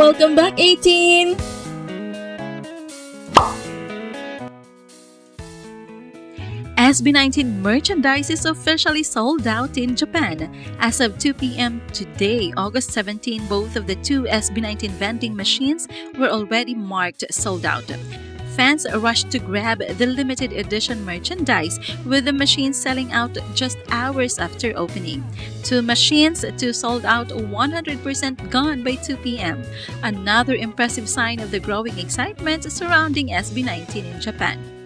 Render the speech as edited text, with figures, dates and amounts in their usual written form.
Welcome back, 18! SB19 merchandise is officially sold out in Japan. As of 2 p.m. today, August 17, both of the two SB19 vending machines were already marked sold out. Fans rushed to grab the limited edition merchandise, with the machines selling out just hours after opening. Two machines, two sold out, 100% gone by 2 p.m. Another impressive sign of the growing excitement surrounding SB19 in Japan.